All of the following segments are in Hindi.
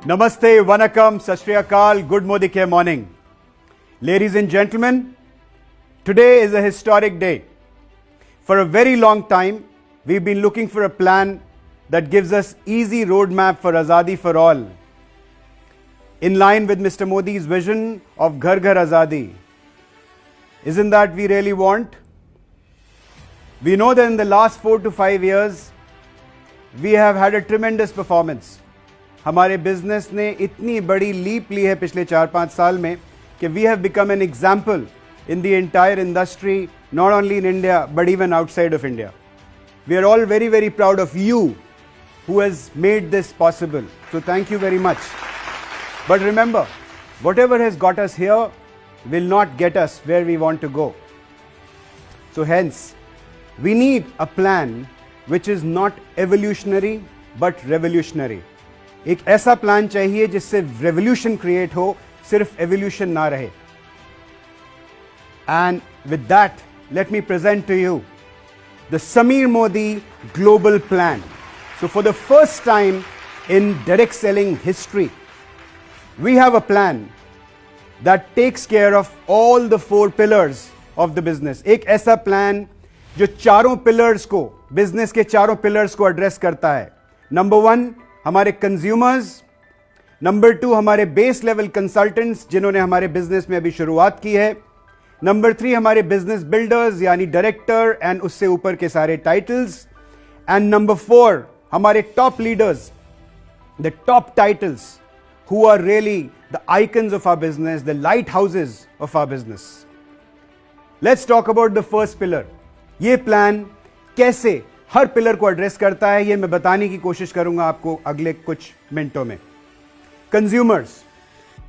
Namaste, Vanakkam, Sat Shri Akal, Good Modike morning. Ladies and gentlemen, today is a historic day. For a very long time, we've been looking for a plan that gives us easy roadmap for Azadi for all. In line with Mr. Modi's vision of Ghar Ghar Azadi. Isn't that we really want? We know that in the last 4 to 5 years, we have had a tremendous performance. हमारे बिजनेस ने इतनी बड़ी लीप ली है पिछले 4-5 साल में कि we have become an example in the entire industry, not only in India but even outside of India. We are all very, very proud of you who has made this possible. So thank you very much. But remember, whatever has got us here will not get us where we want to go. So hence, we need a plan which is not evolutionary but revolutionary. एक ऐसा प्लान चाहिए जिससे रेवोल्यूशन क्रिएट हो, सिर्फ एवोल्यूशन ना रहे. And with that, let me present to you the Samir Modi Global Plan. So for the first time in direct selling history, we have a plan that takes care of all the 4 pillars of the business. एक ऐसा प्लान जो चारों पिलर्स को, बिजनेस के चारों पिलर्स को एड्रेस करता है. नंबर 1 हमारे कंज्यूमर्स, नंबर 2 हमारे बेस लेवल कंसल्टेंट्स जिन्होंने हमारे बिजनेस में अभी शुरुआत की है, नंबर 3 हमारे बिजनेस बिल्डर्स यानी डायरेक्टर एंड उससे ऊपर के सारे टाइटल्स, एंड नंबर 4 हमारे top leaders, the top titles who are really the icons of our business, the lighthouses of our business. Let's talk about the first pillar. ये प्लान कैसे हर पिलर को एड्रेस करता है, ये मैं बताने की कोशिश करूंगा आपको अगले कुछ मिनटों में. कंज्यूमर्स,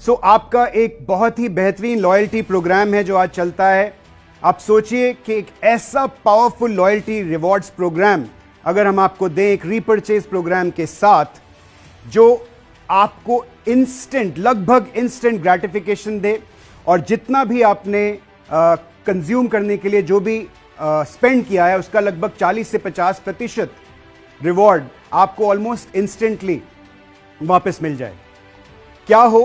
सो आपका एक बहुत ही बेहतरीन लॉयल्टी प्रोग्राम है जो आज चलता है. आप सोचिए कि एक ऐसा पावरफुल लॉयल्टी रिवॉर्ड्स प्रोग्राम अगर हम आपको दें एक रीपर्चेज प्रोग्राम के साथ जो आपको इंस्टेंट, लगभग इंस्टेंट ग्रेटिफिकेशन दे, और जितना भी आपने कंज्यूम करने के लिए जो भी स्पेंड किया है उसका लगभग 40 से 50% रिवॉर्ड आपको ऑलमोस्ट इंस्टेंटली वापस मिल जाए. क्या हो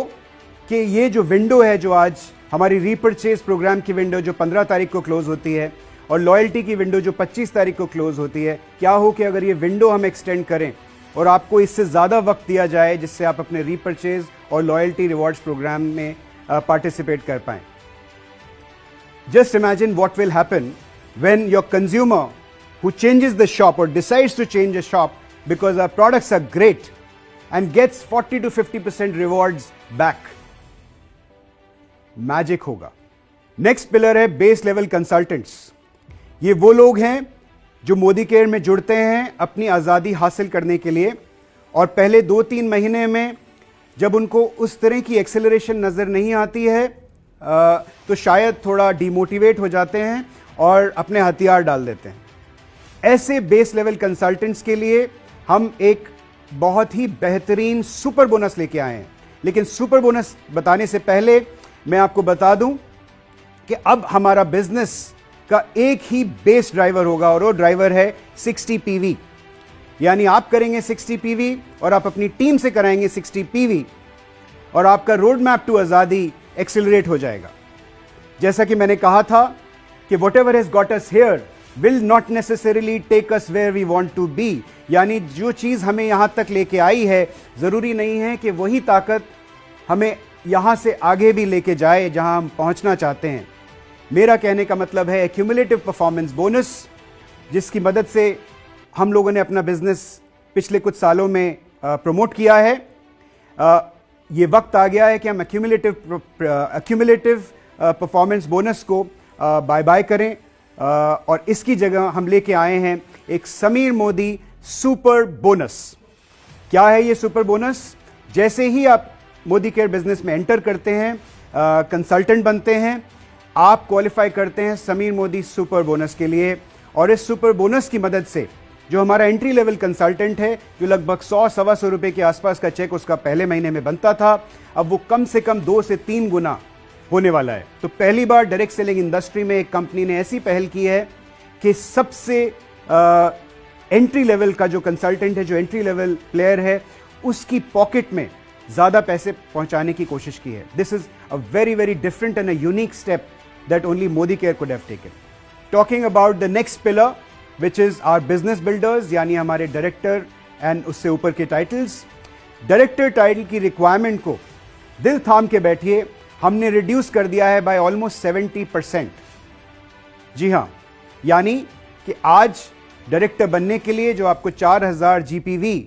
कि ये जो विंडो है, जो आज हमारी रीपर्चेज प्रोग्राम की विंडो जो 15 तारीख को क्लोज होती है और लॉयल्टी की विंडो जो 25 तारीख को क्लोज होती है, क्या हो कि अगर ये विंडो हम एक्सटेंड करें और आपको इससे ज़्यादा वक्त दिया जाए जिससे आप अपने रीपर्चेज और लॉयल्टी रिवॉर्ड्स प्रोग्राम में पार्टिसिपेट कर पाएं. Just imagine what will happen when your consumer who changes the shop or decides to change a shop because our products are great and gets 40 to 50% rewards back. Magic होगा. Next pillar है base level consultants. ये वो लोग हैं जो मोदी केयर में जुड़ते हैं अपनी आज़ादी हासिल करने के लिए, और पहले 2-3 महीने में जब उनको उस तरह की एक्सेलरेशन नज़र नहीं आती है तो शायद थोड़ा डिमोटिवेट हो जाते हैं और अपने हथियार डाल देते हैं. ऐसे बेस लेवल कंसल्टेंट्स के लिए हम एक बहुत ही बेहतरीन सुपर बोनस लेके आए हैं. लेकिन सुपर बोनस बताने से पहले मैं आपको बता दूं कि अब हमारा बिजनेस का एक ही बेस ड्राइवर होगा और वो ड्राइवर है 60 PV. यानी आप करेंगे 60 PV और आप अपनी टीम से कराएंगे 60 PV और आपका रोड मैप टू आज़ादी एक्सेलरेट हो जाएगा. जैसा कि मैंने कहा था कि whatever has got us here will not necessarily take us where we want to be. यानी जो चीज़ हमें यहाँ तक लेके आई है ज़रूरी नहीं है कि वही ताकत हमें यहाँ से आगे भी लेके जाए जहाँ हम पहुँचना चाहते हैं. मेरा कहने का मतलब है एक्यूमुलेटिव परफॉर्मेंस बोनस, जिसकी मदद से हम लोगों ने अपना बिजनेस पिछले कुछ सालों में प्रमोट किया है. ये वक्त आ गया है कि हम एक्यूमुलेटिव परफॉर्मेंस बोनस को बाय बाय करें और इसकी जगह हम लेके आए हैं एक समीर मोदी सुपर बोनस. क्या है ये सुपर बोनस? जैसे ही आप मोदी केयर बिजनेस में एंटर करते हैं, कंसल्टेंट बनते हैं, आप क्वालिफाई करते हैं समीर मोदी सुपर बोनस के लिए. और इस सुपर बोनस की मदद से जो हमारा एंट्री लेवल कंसल्टेंट है, जो लगभग 100-125 रुपए के आसपास का चेक उसका पहले महीने में बनता था, अब वो कम से कम 2 से 3 गुना होने वाला है. तो पहली बार डायरेक्ट सेलिंग इंडस्ट्री में एक कंपनी ने ऐसी पहल की है कि सबसे एंट्री लेवल का जो कंसल्टेंट है, जो एंट्री लेवल प्लेयर है, उसकी पॉकेट में ज़्यादा पैसे पहुंचाने की कोशिश की है. This is a very, very different and a unique step that only Modi Care could have taken. Talking about the next pillar, which is our business builders, यानी हमारे डायरेक्टर एंड उससे ऊपर के टाइटल्स. डायरेक्टर टाइटल की रिक्वायरमेंट को दिल थाम के बैठिए, हमने रिड्यूस कर दिया है बाय ऑलमोस्ट 70%. जी हाँ, यानी कि आज डायरेक्टर बनने के लिए जो आपको 4000 जीपीवी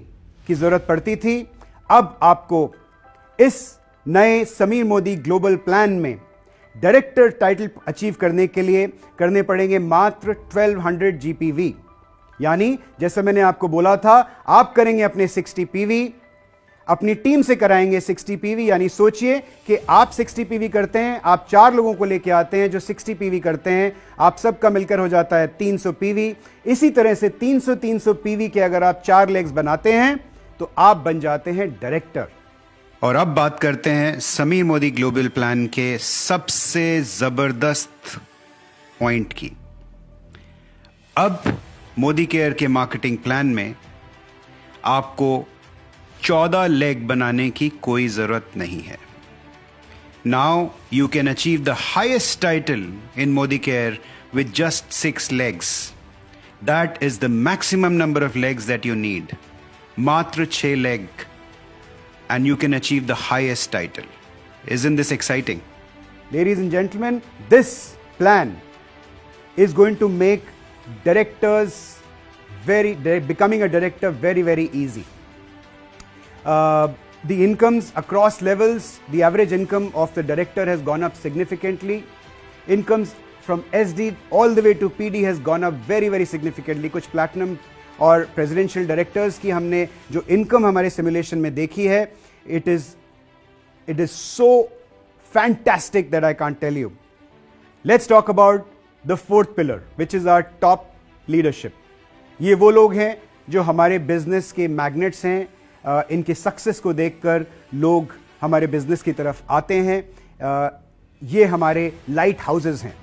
की जरूरत पड़ती थी, अब आपको इस नए समीर मोदी ग्लोबल प्लान में डायरेक्टर टाइटल अचीव करने के लिए करने पड़ेंगे मात्र 1200 जीपीवी. यानी जैसे मैंने आपको बोला था, आप करेंगे अपने 60 पीवी, अपनी टीम से कराएंगे 60 पीवी. यानी सोचिए कि आप 60 पीवी करते हैं, आप 4 लोगों को लेके आते हैं जो 60 पीवी करते हैं, आप सबका मिलकर हो जाता है 300 पीवी. इसी तरह से 300 पीवी के अगर आप 4 लेग्स बनाते हैं तो आप बन जाते हैं डायरेक्टर. और अब बात करते हैं समीर मोदी ग्लोबल प्लान के सबसे जबरदस्त पॉइंट की. अब मोदी केयर के मार्केटिंग प्लान में आपको 14 लेग बनाने की कोई जरूरत नहीं है. Now you can achieve the highest title in Modi care with just 6 legs. That is the maximum number of legs that you need. मात्र 6 leg and you can achieve the highest title. Isn't this exciting? Ladies and gentlemen, this plan is going to make becoming a director very, very easy. The incomes across levels, the average income of the director has gone up significantly. Incomes from SD all the way to PD has gone up very, very significantly. कुछ platinum और प्रेसिडेंशियल डायरेक्टर्स की हमने जो इनकम हमारे सिमुलेशन में देखी है, it is so fantastic that I can't tell you. Let's talk about the fourth pillar, which is our top leadership. ये वो लोग हैं जो हमारे बिजनेस के मैग्नेट्स हैं. इनके सक्सेस को देखकर लोग हमारे बिजनेस की तरफ आते हैं. ये हमारे लाइट हाउसेस हैं.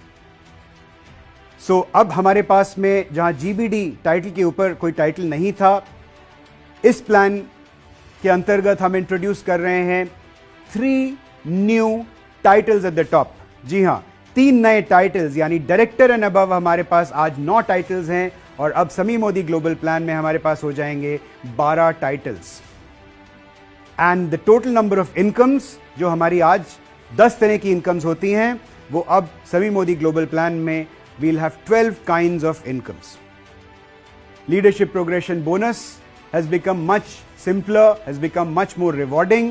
सो अब हमारे पास में जहां जीबीडी टाइटल के ऊपर कोई टाइटल नहीं था, इस प्लान के अंतर्गत हम इंट्रोड्यूस कर रहे हैं 3 new titles at the top. जी हां, 3 नए टाइटल्स, यानी डायरेक्टर एंड अबव हमारे पास आज 9 टाइटल्स हैं और अब समीर मोदी ग्लोबल प्लान में हमारे पास हो जाएंगे 12 titles. And the total number of incomes, जो हमारी आज 10 तरह की इनकम्स होती हैं, वो अब समीर मोदी ग्लोबल प्लान में we'll have 12 kinds of incomes. Leadership progression bonus has become much simpler, has become much more rewarding.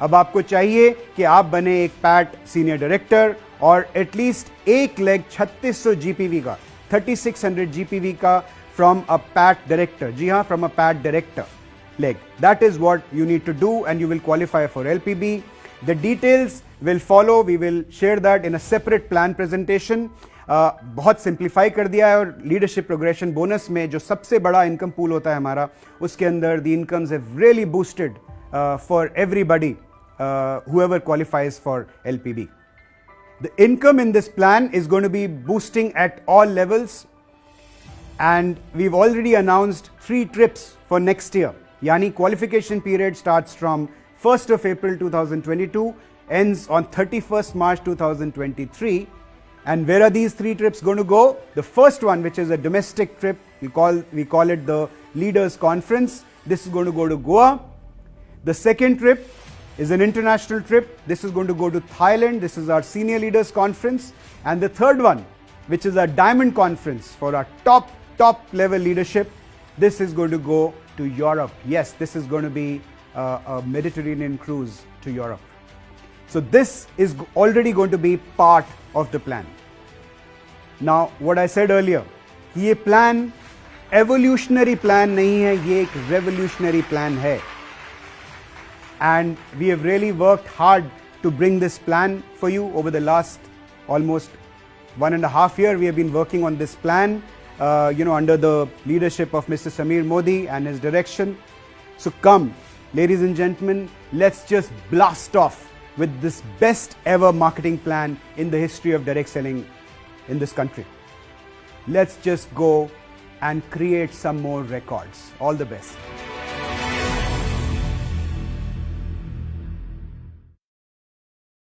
अब आपको चाहिए कि आप बने एक पैट सीनियर डायरेक्टर और एटलीस्ट एक लेग 3600 जीपीवी का, 3600 जीपीवी का फ्रॉम अ पैट डायरेक्टर. जी हाँ, from a PAT director leg. That is what you need to do and you will qualify for LPB. The details will follow. We will share that in a separate plan presentation. बहुत सिंप्लीफाई कर दिया है. और लीडरशिप प्रोग्रेशन बोनस में जो सबसे बड़ा इनकम पूल होता है हमारा, उसके अंदर the incomes have really boosted for everybody whoever qualifies for LPB. The income in this plan is going to be boosting at all levels, and we've already announced 3 trips for next year. यानी qualification period starts from 1st of April 2022, ends on 31st March 2023. And where are these 3 trips going to go? The first one, which is a domestic trip, we call it the Leaders Conference. This is going to go to Goa. The second trip is an international trip. This is going to go to Thailand. This is our Senior Leaders Conference. And the third one, which is our Diamond Conference for our top level leadership, this is going to go to Europe. Yes, this is going to be a Mediterranean cruise to Europe. So this is already going to be part of the plan. Now, what I said earlier, ये plan evolutionary plan नहीं है, ये एक revolutionary plan है. And we have really worked hard to bring this plan for you over the last almost 1.5 years. We have been working on this plan, under the leadership of Mr. Sameer Modi and his direction. So come, ladies and gentlemen, let's just blast off with this best ever marketing plan in the history of direct selling in this country. Let's just go and create some more records. All the best.